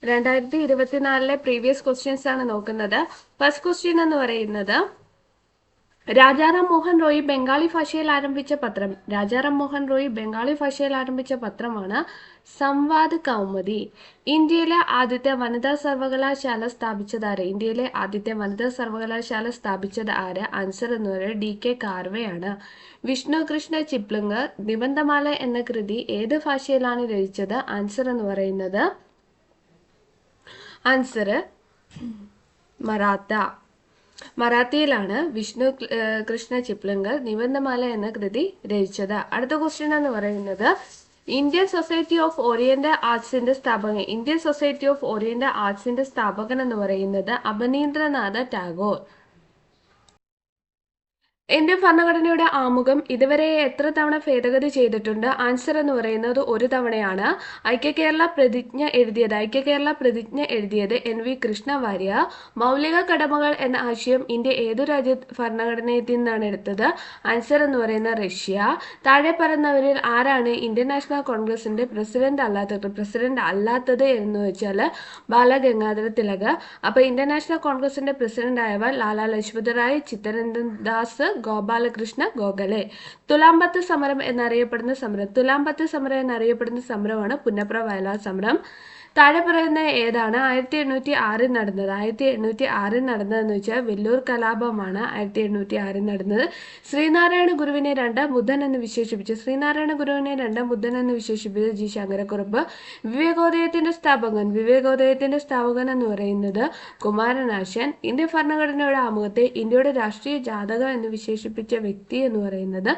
2024 previous questions ആണ് നോക്കുന്നത്. First question എന്ന് പറയുന്നത് രാജാറാം മോഹൻ റോയ് ബംഗാളി ഭാഷയിൽ ആരംഭിച്ച പത്രം. രാജാറാം മോഹൻ റോയ് ബംഗാളി ഭാഷയിൽ ആരംഭിച്ച പത്രമാണ് സംവാദ് കൗമുദി. ഇന്ത്യയിലെ ആദ്യത്തെ വനിതാ സർവകലാശാല സ്ഥാപിച്ചത് ആര്? ഇന്ത്യയിലെ ആദ്യത്തെ വനിതാ സർവകലാശാല സ്ഥാപിച്ചത് ആര്? ആൻസർ എന്ന് പറയുന്നത് DK കാർവെയാണ്. വിഷ്ണു കൃഷ്ണ ചിപ്ലിംഗർ നിബന്ധമാല എന്ന കൃതി ഏത് ഭാഷയിലാണ് രചിച്ചത്? ആൻസർ എന്ന് പറയുന്നത് മറാത്തിയിലാണ് വിഷ്ണു കൃഷ്ണ ചിപ്ലിംഗർ നിബന്ധമാല എന്ന കൃതി രചിച്ചത്. അടുത്ത ക്വസ്റ്റ്യൻ എന്ന് പറയുന്നത് ഇന്ത്യൻ സൊസൈറ്റി ഓഫ് ഓറിയന്റൽ ആർട്സിന്റെ സ്ഥാപകൻ. ഇന്ത്യൻ സൊസൈറ്റി ഓഫ് ഓറിയന്റൽ ആർട്സിന്റെ സ്ഥാപകൻ എന്ന് പറയുന്നത് അവനീന്ദ്രനാഥ ടാഗോർ. ഇന്ത്യൻ ഭരണഘടനയുടെ ആമുഖം ഇതുവരെ എത്ര തവണ ഭേദഗതി ചെയ്തിട്ടുണ്ട്? ആൻസർ എന്ന് പറയുന്നത് ഒരു തവണയാണ്. ഐക്യകേരള പ്രതിജ്ഞ എഴുതിയത് NV കൃഷ്ണ വാര്യർ. മൗലിക കടമകൾ എന്ന ആശയം ഇന്ത്യ ഏതു ഭരണഘടനയിൽ നിന്നാണ് എടുത്തത്? ആൻസർ എന്ന് പറയുന്നത് റഷ്യ. താഴെ പറയുന്നവരിൽ ആരാണ് ഇന്ത്യൻ നാഷണൽ കോൺഗ്രസിന്റെ പ്രസിഡന്റ് അല്ലാത്തത് എന്ന് വെച്ചാൽ ബാലഗംഗാധര തിലക്. അപ്പൊ ഇന്ത്യൻ നാഷണൽ കോൺഗ്രസിന്റെ പ്രസിഡന്റ് ആയവർ ലാലാ ലജ്പത് റായ്, ചിത്തരഞ്ജൻ ദാസ്, ഗോപാലകൃഷ്ണ ഗോഖലെ. തുലാംബത്ത് സമരം എന്നറിയപ്പെടുന്ന സമരമാണ് പുന്നപ്ര വയലാർ സമരം. താഴെ പറയുന്ന ഏതാണ് 1806 നടന്നത്? 1806 നടന്നതെന്ന് വെച്ചാൽ വെല്ലൂർ കലാപമാണ് 1806 നടന്നത്. ശ്രീനാരായണ ഗുരുവിനെ രണ്ടാം ബുദ്ധൻ എന്ന് വിശേഷിപ്പിച്ചു G ശങ്കരക്കുറുപ്പ്. വിവേകോദയത്തിന്റെ സ്ഥാപകൻ എന്ന് പറയുന്നത് കുമാരനാശൻ. ഇന്ത്യൻ ഭരണഘടനയുടെ ആമുഖത്തെ ഇന്ത്യയുടെ രാഷ്ട്രീയ ജാതകം എന്ന് വിശേഷിപ്പിച്ച വ്യക്തി എന്ന് പറയുന്നത്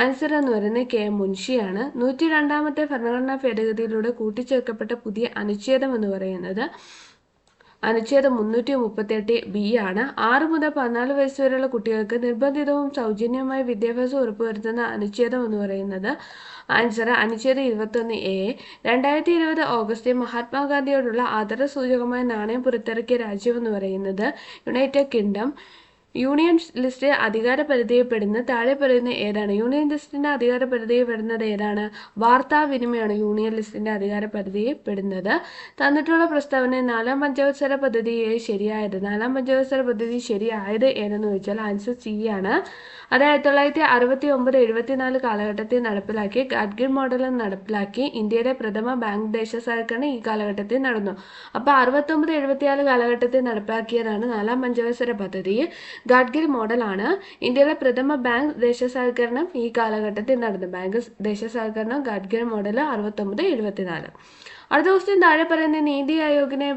ആൻസർ എന്ന് പറയുന്നത് K മുൻഷിയാണ്. 102ാമത്തെ ഭരണഘടനാ ഭേദഗതിയിലൂടെ കൂട്ടിച്ചേർക്കപ്പെട്ട പുതിയ അനുച്ഛേദം എന്ന് പറയുന്നത് അനുച്ഛേദം 338B ആണ്. 6 മുതൽ 14 വയസ്സ് വരെയുള്ള കുട്ടികൾക്ക് നിർബന്ധിതവും സൗജന്യവുമായ വിദ്യാഭ്യാസം ഉറപ്പുവരുത്തുന്ന അനുച്ഛേദം എന്ന് പറയുന്നത് ആൻസർ അനുച്ഛേദം 21A. 2020 ഓഗസ്റ്റിൽ മഹാത്മാഗാന്ധിയോടുള്ള ആദരസൂചകമായ നാണയം പുറത്തിറക്കിയ രാജ്യം എന്ന് പറയുന്നത് യുണൈറ്റഡ് കിങ്ഡം. യൂണിയൻ ലിസ്റ്റ് അധികാരപരിധിയിൽപ്പെടുന്ന താഴെ പറയുന്ന ഏതാണ്? യൂണിയൻ ലിസ്റ്റിന്റെ അധികാരപരിധിയിൽപ്പെടുന്നത് ഏതാണ്? വാർത്താവിനിമയമാണ് യൂണിയൻ ലിസ്റ്റിന്റെ അധികാരപരിധിയിൽപ്പെടുന്നത്. തന്നിട്ടുള്ള പ്രസ്താവന നാലാം പഞ്ചവത്സര പദ്ധതി ശരിയായത് ഏതെന്ന് ചോദിച്ചാൽ ആൻസർ C ആണ്. അത് 1969-74 കാലഘട്ടത്തിൽ നടപ്പിലാക്കി ഗാഡ്ഗിൽ മോഡൽ നടപ്പിലാക്കി ഇന്ത്യയുടെ പ്രഥമ ബാങ്ക് ദേശസാൽക്കരണം ഈ കാലഘട്ടത്തിൽ നടന്നു. അപ്പൊ 69-74 കാലഘട്ടത്തിൽ നടപ്പാക്കിയതാണ് നാലാം പഞ്ചവത്സര പദ്ധതി. ഗാഡ്ഗിൽ മോഡലാണ് ഇന്ത്യയിലെ പ്രഥമ ബാങ്ക് ദേശസാൽക്കരണം ഈ കാലഘട്ടത്തിൽ നടന്നു. ബാങ്ക് ദേശസാൽക്കരണം ഗാഡ്ഗിൽ മോഡൽ 69-74. അടുത്ത ക്വസ്റ്റ്യൻ താഴെ പറയുന്ന നീതി ആയോഗിനെ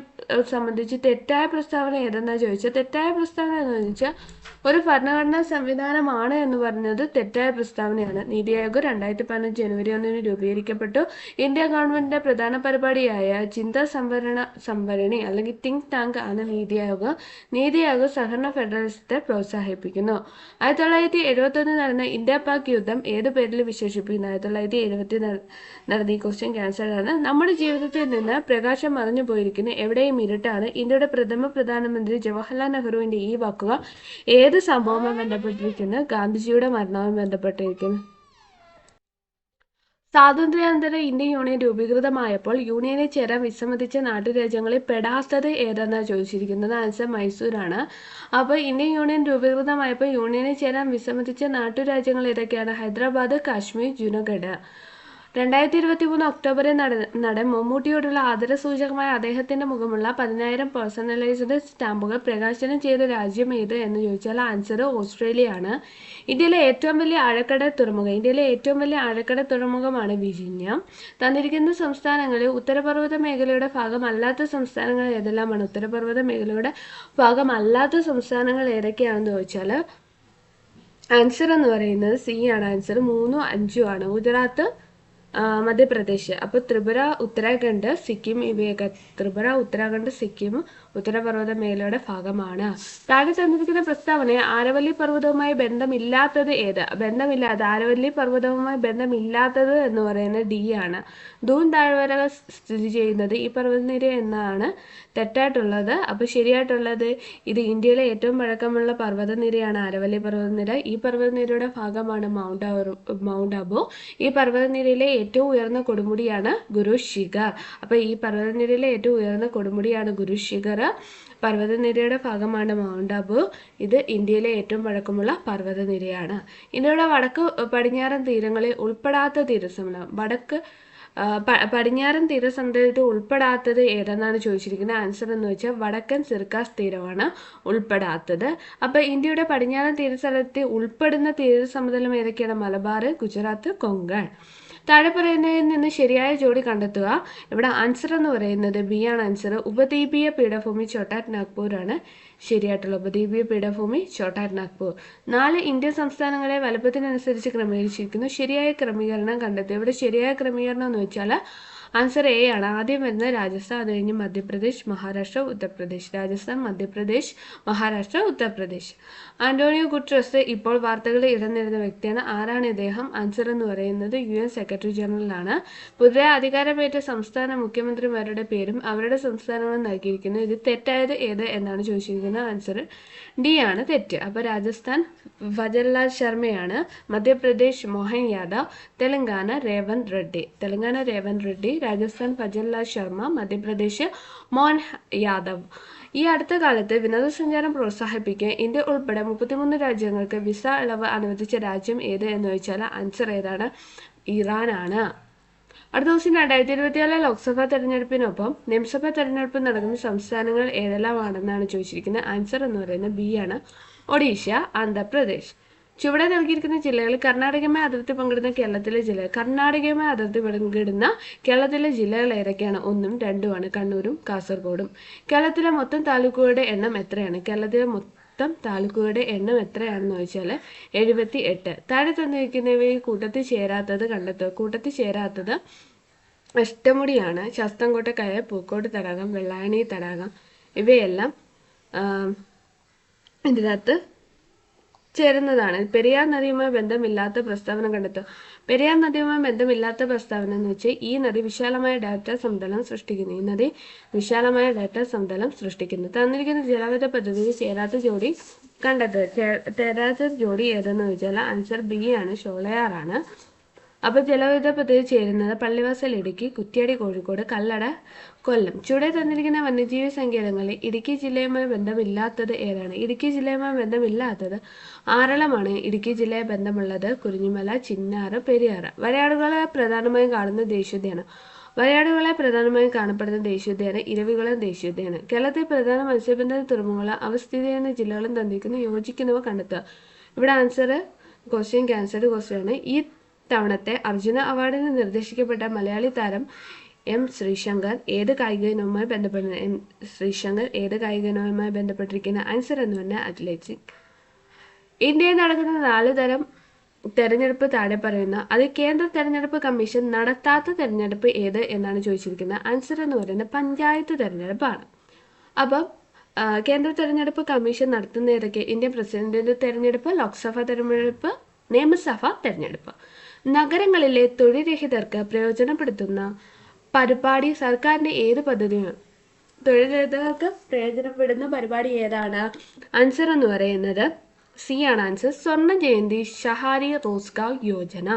സംബന്ധിച്ച് തെറ്റായ പ്രസ്താവന ഏതെന്നാ ചോദിച്ചാൽ തെറ്റായ പ്രസ്താവന എന്ന് ചോദിച്ചാൽ ഒരു ഭരണഘടനാ സംവിധാനമാണ് എന്ന് പറഞ്ഞത് തെറ്റായ പ്രസ്താവനയാണ്. നീതി ആയോഗ് 2015 ജനുവരി 1 രൂപീകരിക്കപ്പെട്ടു. ഇന്ത്യ ഗവൺമെന്റിന്റെ പ്രധാന പരിപാടിയായ ചിന്താ സംവരണി അല്ലെങ്കിൽ തിങ്ക് ടാങ്ക് ആണ് നീതി ആയോഗ്. നീതി ആയോഗ് സഹകരണ ഫെഡറലിസത്തെ പ്രോത്സാഹിപ്പിക്കുന്നു. 1971 നടന്ന ഇന്ത്യ പാക് യുദ്ധം ഏത് പേരിൽ വിശേഷിപ്പിക്കുന്നു? 1970 നടന്ന ഈ ക്വസ്റ്റ്യൻ ക്യാൻസർ ആണ്. നമ്മുടെ ജീവിതത്തിൽ നിന്ന് പ്രകാശം മറഞ്ഞു പോയിരിക്കുന്നു, എവിടെയും ഇരുട്ടാണ്. ഇന്ത്യയുടെ പ്രധാനമന്ത്രി ജവഹർലാൽ നെഹ്റുവിന്റെ ഈ വാക്കുകൾ ഏത് സംഭവവുമായി ബന്ധപ്പെട്ടിരിക്കുന്നു? ഗാന്ധിജിയുടെ മരണവുമായി ബന്ധപ്പെട്ടിരിക്കുന്നു. സ്വാതന്ത്ര്യാനന്തര ഇന്ത്യൻ യൂണിയൻ രൂപീകൃതമായപ്പോൾ യൂണിയനിൽ ചേരാൻ വിസമ്മതിച്ച നാട്ടുരാജ്യങ്ങളിൽ പെടാത്തത് ഏതെന്നാണ് ചോദിച്ചിരിക്കുന്നത്? ആൻസർ മൈസൂരാണ്. അപ്പോൾ ഇന്ത്യൻ യൂണിയൻ രൂപീകൃതമായപ്പോൾ യൂണിയനിൽ ചേരാൻ വിസമ്മതിച്ച നാട്ടുരാജ്യങ്ങൾ ഏതൊക്കെയാണ്? ഹൈദരാബാദ്, കാശ്മീർ, ജുനഗഡ്. 2023 ഒക്ടോബറിൽ നടൻ മമ്മൂട്ടിയോടുള്ള ആദരസൂചകമായ അദ്ദേഹത്തിന്റെ മുഖമുള്ള 10,000 പേഴ്സണലൈസ്ഡ് സ്റ്റാമ്പുകൾ പ്രകാശനം ചെയ്ത രാജ്യം ഏത് എന്ന് ചോദിച്ചാൽ ആൻസർ ഓസ്ട്രേലിയ ആണ്. ഇന്ത്യയിലെ ഏറ്റവും വലിയ ആഴക്കടൽ തുറമുഖമാണ് വിഴിഞ്ഞം. തന്നിരിക്കുന്ന സംസ്ഥാനങ്ങളിൽ ഉത്തരപർവ്വത മേഖലയുടെ ഭാഗമല്ലാത്ത സംസ്ഥാനങ്ങൾ ഏതെല്ലാമാണ്? ഉത്തരപർവ്വത മേഖലയുടെ ഭാഗമല്ലാത്ത സംസ്ഥാനങ്ങൾ ഏതൊക്കെയാണെന്ന് ചോദിച്ചാൽ ആൻസർ എന്ന് പറയുന്നത് C ആണ്. ആൻസർ 3, 5 ആണ്. ഗുജറാത്ത്, മധ്യപ്രദേശ്. അപ്പോൾ ത്രിപുര, ഉത്തരാഖണ്ഡ്, സിക്കിം ഉത്തരപർവ്വത മേഖലയുടെ ഭാഗമാണ്. താഴെ തന്നിരിക്കുന്ന പ്രസ്താവന ആരവല്ലി പർവ്വതവുമായി ബന്ധമില്ലാത്തത് ഏത്? ആരവല്ലി പർവ്വതവുമായി ബന്ധമില്ലാത്തത് എന്ന് പറയുന്നത് D ആണ്. ദൂൻ താഴ്വരകൾ സ്ഥിതി ചെയ്യുന്നത് ഈ പർവ്വതനിര എന്നാണ് തെറ്റായിട്ടുള്ളത്. അപ്പോൾ ശരിയായിട്ടുള്ളത് ഇത് ഇന്ത്യയിലെ ഏറ്റവും പഴക്കമുള്ള പർവ്വതനിരയാണ് ആരവല്ലി പർവ്വതനിര. ഈ പർവ്വതനിരയുടെ ഭാഗമാണ് മൗണ്ട് അബു. ഈ പർവ്വതനിരയിലെ ഏറ്റവും ഉയർന്ന കൊടുമുടിയാണ് ഗുരു ശിഖർ. അപ്പോൾ ഈ പർവ്വതനിരയിലെ ഏറ്റവും ഉയർന്ന കൊടുമുടിയാണ് ഗുരു ശിഖർ. പർവ്വതനിരയുടെ ഭാഗമാണ് മൗണ്ട് അബു. ഇത് ഇന്ത്യയിലെ ഏറ്റവും പഴക്കമുള്ള പർവ്വതനിരയാണ്. ഇന്ത്യയുടെ വടക്ക് പടിഞ്ഞാറൻ തീരങ്ങളിൽ ഉൾപ്പെടാത്ത തീരസമൂഹം പടിഞ്ഞാറൻ തീരസമുദ്രത്തിൽ ഉൾപ്പെടാത്തത് ഏതെന്നാണ് ചോദിച്ചിരിക്കുന്നത്. ആൻസർ എന്ന് വെച്ചാൽ വടക്കൻ സിർക്കാസ് തീരമാണ് ഉൾപ്പെടാത്തത്. അപ്പോൾ ഇന്ത്യയുടെ പടിഞ്ഞാറൻ തീരസ്ഥലത്തിൽ ഉൾപ്പെടുന്ന തീരസമതലം ഏതൊക്കെയാണ്? മലബാർ, ഗുജറാത്ത്, കൊങ്കൺ. താഴെ പറയുന്നതിൽ നിന്ന് ശരിയായ ജോഡി കണ്ടെത്തുക. ഇവിടെ ആൻസർ എന്ന് പറയുന്നത് ബി ആണ് ആൻസർ. ഉപദ്വീപീയ പീഠഭൂമി ഛോട്ടാ നാഗ്പൂർ ആണ് ശരിയായിട്ടുള്ള ഉപദ്വീപീയ പീഠഭൂമി ഛോട്ടാ നാഗ്പൂർ. 4 ഇന്ത്യൻ സംസ്ഥാനങ്ങളെ വലുപ്പത്തിനനുസരിച്ച് ക്രമീകരിച്ചിരിക്കുന്നു. ശരിയായ ക്രമീകരണം കണ്ടെത്തുക. ഇവിടെ ശരിയായ ക്രമീകരണം എന്ന് വെച്ചാൽ ആൻസർ എ ആണ്. ആദ്യം വരുന്നത് രാജസ്ഥാൻ, അത് കഴിഞ്ഞ് മധ്യപ്രദേശ്, മഹാരാഷ്ട്ര, ഉത്തർപ്രദേശ്. രാജസ്ഥാൻ, മധ്യപ്രദേശ്, മഹാരാഷ്ട്ര, ഉത്തർപ്രദേശ്. ആന്റോണിയോ ഗുട്രസ് ഇപ്പോൾ വാർത്തകളിൽ ഇടം നേടുന്ന വ്യക്തിയാണ്. ആരാണ് ഇദ്ദേഹം? ആൻസർ എന്ന് പറയുന്നത് UN സെക്രട്ടറി ജനറലാണ്. പുതിയ അധികാരമേറ്റ സംസ്ഥാന മുഖ്യമന്ത്രിമാരുടെ പേരും അവരുടെ സംസ്ഥാനങ്ങളും നൽകിയിരിക്കുന്നു. ഇത് തെറ്റായത് ഏത് എന്നാണ് ചോദിച്ചിരിക്കുന്നത്. ആൻസർ ഡി ആണ് തെറ്റ്. അപ്പോൾ രാജസ്ഥാൻ ഭജൻലാൽ ശർമ്മയാണ്. മധ്യപ്രദേശ് മോഹൻ യാദവ്. തെലങ്കാന രേവന്ത് റെഡ്ഡി. രാജസ്ഥാൻ ഭജൻലാൽ ശർമ്മ. മധ്യപ്രദേശ് മോഹൻ യാദവ്. ഈ അടുത്ത കാലത്ത് വിനോദസഞ്ചാരം പ്രോത്സാഹിപ്പിക്കാൻ ഇന്ത്യ ഉൾപ്പെടെ 33 രാജ്യങ്ങൾക്ക് വിസ ഇളവ് അനുവദിച്ച രാജ്യം ഏത് എന്ന് ചോദിച്ചാൽ ആൻസർ ഏതാണ്? ഇറാനാണ്. അടുത്ത ദിവസം 2024 ലോക്സഭാ തെരഞ്ഞെടുപ്പിനൊപ്പം നിയമസഭാ തെരഞ്ഞെടുപ്പ് നടക്കുന്ന സംസ്ഥാനങ്ങൾ ഏതെല്ലാമാണെന്നാണ് ചോദിച്ചിരിക്കുന്നത്. ആൻസർ എന്ന് പറയുന്നത് ബി ആണ്. ഒഡീഷ, ആന്ധ്രാപ്രദേശ്. ചുവടെ നൽകിയിരിക്കുന്ന ജില്ലകളിൽ കർണാടകയുമായി അതിർത്തി പങ്കിടുന്ന കേരളത്തിലെ ജില്ലകൾ ഏതൊക്കെയാണ്? 1ഉം 2ഉമാണ്. കണ്ണൂരും കാസർഗോഡും. കേരളത്തിലെ മൊത്തം താലൂക്കുകളുടെ എണ്ണം എത്രയാണ്? എത്രയാണെന്ന് ചോദിച്ചാൽ 78. താഴെ തന്നിരിക്കുന്നവയിൽ കൂട്ടത്തിൽ ചേരാത്തത് കണ്ടെത്തുക. കൂട്ടത്തിൽ ചേരാത്തത് അഷ്ടമുടിയാണ്. ശാസ്താംകോട്ട കായൽ, പൂക്കോട് തടാകം, വെള്ളായണി തടാകം ഇവയെല്ലാം ഇതിനകത്ത് ചേരുന്നതാണ്. പെരിയാർ നദിയുമായി ബന്ധമില്ലാത്ത പ്രസ്താവന കണ്ടെത്തുക. പെരിയാർ നദിയുമായി ബന്ധമില്ലാത്ത പ്രസ്താവന എന്ന് വെച്ചാൽ ഈ നദി വിശാലമായ ഡാറ്റ സമതലം സൃഷ്ടിക്കുന്നു. തന്നിരിക്കുന്ന ജലവിദ്യുത പദ്ധതിയിൽ ചേരാത്ത ജോഡി കണ്ടെത്തുക. ചേരാത്ത ജോഡി ഏതെന്ന് ചോദിച്ചാൽ ആൻസർ ബി ആണ്. ഷോളയാറാണ്. അപ്പോൾ ജലവിദ്യുത പദ്ധതി ചേരുന്നത് പള്ളിവാസൽ ഇടുക്കി, കുറ്റ്യാടി കോഴിക്കോട്, കല്ലട കൊല്ലം. ചുവടെ തന്നിരിക്കുന്ന വന്യജീവി സങ്കേതങ്ങളിൽ ഇടുക്കി ജില്ലയുമായി ബന്ധമില്ലാത്തത് ഏതാണ്? ഇടുക്കി ജില്ലയുമായി ബന്ധമില്ലാത്തത് ആറളമാണ്. ഇടുക്കി ജില്ലയെ ബന്ധമുള്ളത് കുരിഞ്ഞുമല, ചിന്നാറ്, പെരിയാർ. വരയാടുകളെ പ്രധാനമായും കാണപ്പെടുന്ന ദേശീയോദ്യാനം ഇരവികുളം ദേശീയോദ്യാനം. കേരളത്തിൽ പ്രധാന മത്സ്യബന്ധന തുറമുഖങ്ങളും അവ സ്ഥിതി ചെയ്യുന്ന ജില്ലകളും തന്നിരിക്കുന്നു. യോജിക്കുന്നവ കണ്ടെത്തുക. ഇവിടെ ആൻസർ ക്യാൻസർഡ് ക്വസ്റ്റ്യൻ ആണ്. ഈ തവണത്തെ അർജുന അവാർഡിന് നിർദ്ദേശിക്കപ്പെട്ട മലയാളി താരം എം ശ്രീശങ്കർ ഏത് കായിക ഇനവുമായി ബന്ധപ്പെട്ടിരിക്കുന്ന ആൻസർ എന്ന് പറഞ്ഞാൽ അത്ലറ്റിക്സ്. ഇന്ത്യയിൽ നടക്കുന്ന 4 തരം തെരഞ്ഞെടുപ്പ് താഴെ പറയുന്ന അത് കേന്ദ്ര തെരഞ്ഞെടുപ്പ് കമ്മീഷൻ നടത്താത്ത തെരഞ്ഞെടുപ്പ് ഏത് എന്നാണ് ചോദിച്ചിരിക്കുന്നത്. ആൻസർ എന്ന് പറയുന്നത് പഞ്ചായത്ത് തെരഞ്ഞെടുപ്പാണ്. അപ്പം കേന്ദ്ര തെരഞ്ഞെടുപ്പ് കമ്മീഷൻ നടത്തുന്ന ഏതൊക്കെ? ഇന്ത്യൻ പ്രസിഡന്റിന്റെ തെരഞ്ഞെടുപ്പ്, ലോക്സഭാ തെരഞ്ഞെടുപ്പ്, നിയമസഭാ തെരഞ്ഞെടുപ്പ്. നഗരങ്ങളിലെ തൊഴിൽരഹിതർക്ക് പ്രയോജനപ്പെടുത്തുന്ന പരിപാടി സർക്കാരിന്റെ ഏത് പദ്ധതിയാണ്? തൊഴിൽരഹിതർക്ക് പ്രയോജനപ്പെടുന്ന പരിപാടി ഏതാണ്? ആൻസർ എന്ന് പറയുന്നത് സി ആണ് ആൻസർ. സ്വർണ്ണ ജയന്തി ഷഹാരി റോസ്ഗാർ യോജന.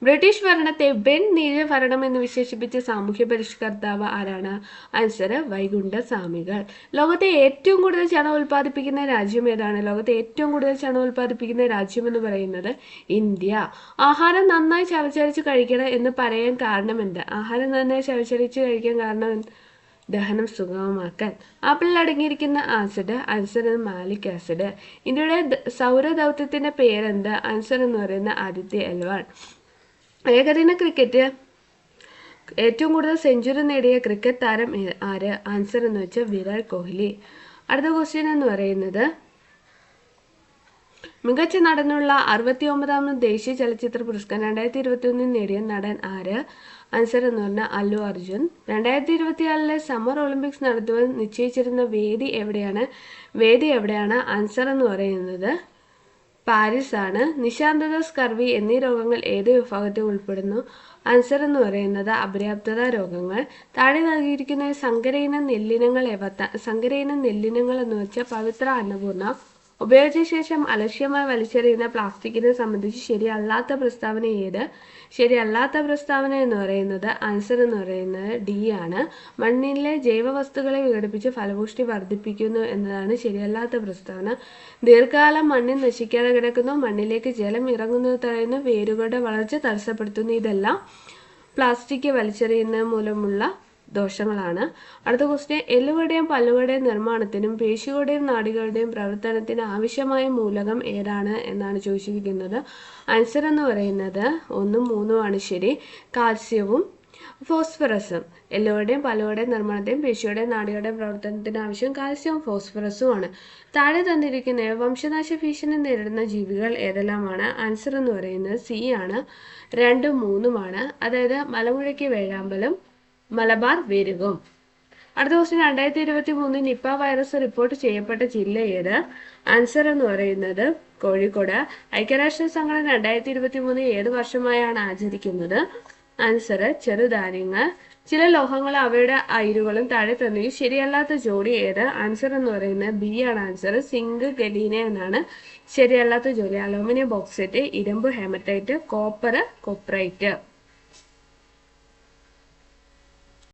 ബ്രിട്ടീഷ് ഭരണത്തെ നീല ഭരണം എന്ന് വിശേഷിപ്പിച്ച സാമൂഹ്യ പരിഷ്കർത്താവ് ആരാണ്? ആൻസർ വൈകുണ്ഠ സ്വാമികൾ. ലോകത്തെ ഏറ്റവും കൂടുതൽ ചണം ഉൽപ്പാദിപ്പിക്കുന്ന രാജ്യം ഏതാണ്? എന്ന് പറയുന്നത് ഇന്ത്യ. ആഹാരം നന്നായി ചവച്ചരച്ച് കഴിക്കണം എന്ന് പറയാൻ കാരണം എന്ത്? ദഹനം സുഗമമാക്കാൻ. ആപ്പിളിൽ അടങ്ങിയിരിക്കുന്ന ആസിഡ് ആൻസർ മാലിക് ആസിഡ്. ഇന്ത്യയുടെ സൗരദൗത്യത്തിന്റെ പേരെന്ത്? ആൻസർ എന്ന് പറയുന്ന ആദിത്യ L1. ഏകദിന ക്രിക്കറ്റ് ഏറ്റവും കൂടുതൽ സെഞ്ചുറി നേടിയ ക്രിക്കറ്റ് താരം ആര്? ആൻസർ എന്ന് വെച്ചാൽ വിരാട് കോഹ്ലി. അടുത്ത ക്വസ്റ്റ്യൻ എന്ന് പറയുന്നത് മികച്ച നടനുള്ള 69ാമത് ദേശീയ ചലച്ചിത്ര പുരസ്കാരം 2021 നേടിയ നടൻ ആര്? ആൻസർ എന്ന് പറഞ്ഞാൽ അല്ലു അർജുൻ. 2024 സമ്മർ ഒളിമ്പിക്സ് നടത്തുവാൻ നിശ്ചയിച്ചിരുന്ന വേദി എവിടെയാണ്? ആൻസർ എന്ന് പറയുന്നത് പാരീസ് ആണ്. നിശാന്തത, സ്കർവി എന്നീ രോഗങ്ങൾ ഏത് വിഭാഗത്തിൽ ഉൾപ്പെടുന്നു? ആൻസർ എന്ന് പറയുന്നത് അപര്യാപ്തത രോഗങ്ങൾ. താഴെ നൽകിയിരിക്കുന്ന സങ്കരയിനം നെല്ലിനങ്ങൾ എന്ന് വെച്ചാൽ പവിത്ര, അന്നപൂർണ, ഉപയോഗിച്ച ശേഷം അലക്ഷ്യമായി വലിച്ചെറിയുന്ന പ്ലാസ്റ്റിക്കിനെ സംബന്ധിച്ച് ശരിയല്ലാത്ത പ്രസ്താവന ഏത്? ശരിയല്ലാത്ത പ്രസ്താവന എന്ന് പറയുന്നത് ആൻസർ എന്ന് പറയുന്നത് ഡി ആണ്. മണ്ണിലെ ജൈവവസ്തുക്കളെ വിഘടിപ്പിച്ച് ഫലപുഷ്ടി വർദ്ധിപ്പിക്കുന്നു എന്നതാണ് ശരിയല്ലാത്ത പ്രസ്താവന. ദീർഘകാലം മണ്ണിൽ നശിക്കാതെ കിടക്കുന്നു, മണ്ണിലേക്ക് ജലം ഇറങ്ങുന്നത് തടയുന്നു, വേരുകളുടെ വളർച്ച തടസ്സപ്പെടുത്തുന്നു. ഇതെല്ലാം പ്ലാസ്റ്റിക് വലിച്ചെറിയുന്നത് മൂലമുള്ള ദോഷങ്ങളാണ്. അടുത്ത ക്വസ്റ്റ്യൻ, എല്ലുകളുടെയും പല്ലുകളുടെയും നിർമ്മാണത്തിനും പേശികളുടെയും നാഡികളുടെയും പ്രവർത്തനത്തിന് ആവശ്യമായ മൂലകം ഏതാണ് എന്നാണ് ചോദിച്ചിരിക്കുന്നത്. ആൻസർ എന്ന് പറയുന്നത് 1, 3 ആണ് ശരി. കാൽസ്യവും ഫോസ്ഫറസും. എല്ലുകളുടെയും പല്ലുകളുടെയും നിർമ്മാണത്തെയും പേശിയുടെയും നാഡികളുടെയും പ്രവർത്തനത്തിന് ആവശ്യം കാൽസ്യവും ഫോസ്ഫറസും ആണ്. താഴെ തന്നിരിക്കുന്ന വംശനാശ ഭീഷണി നേരിടുന്ന ജീവികൾ ഏതെല്ലാമാണ്? ആൻസർ എന്ന് പറയുന്നത് സി ആണ്. 2, 3 അതായത് മലമുഴക്കി വേഴാമ്പലും മലബാർ വേരുകും. അടുത്ത ക്വസ്റ്റ്യൻ, 2023 നിപ്പ വൈറസ് റിപ്പോർട്ട് ചെയ്യപ്പെട്ട ജില്ല ഏത്? ആൻസർ എന്ന് പറയുന്നത് കോഴിക്കോട്. ഐക്യരാഷ്ട്ര സംഘടന 2023 ഏത് വർഷമായാണ് ആചരിക്കുന്നത്? ആൻസർ ചെറുധാന്യങ്ങൾ. ചില ലോഹങ്ങൾ അവയുടെ അയിരുകളും താഴെ തന്നെ ശരിയല്ലാത്ത ജോഡി ഏത്? ആൻസർ എന്ന് പറയുന്നത് ബി ആണ് ആൻസർ. സിങ്ക് ഗലീന എന്നാണ് ശരിയല്ലാത്ത ജോഡി. അലൂമിനിയം ബോക്സൈറ്റ്, ഇരുമ്പ് ഹെമറ്റൈറ്റ്, കോപ്പർ കൊപ്രൈറ്റ്.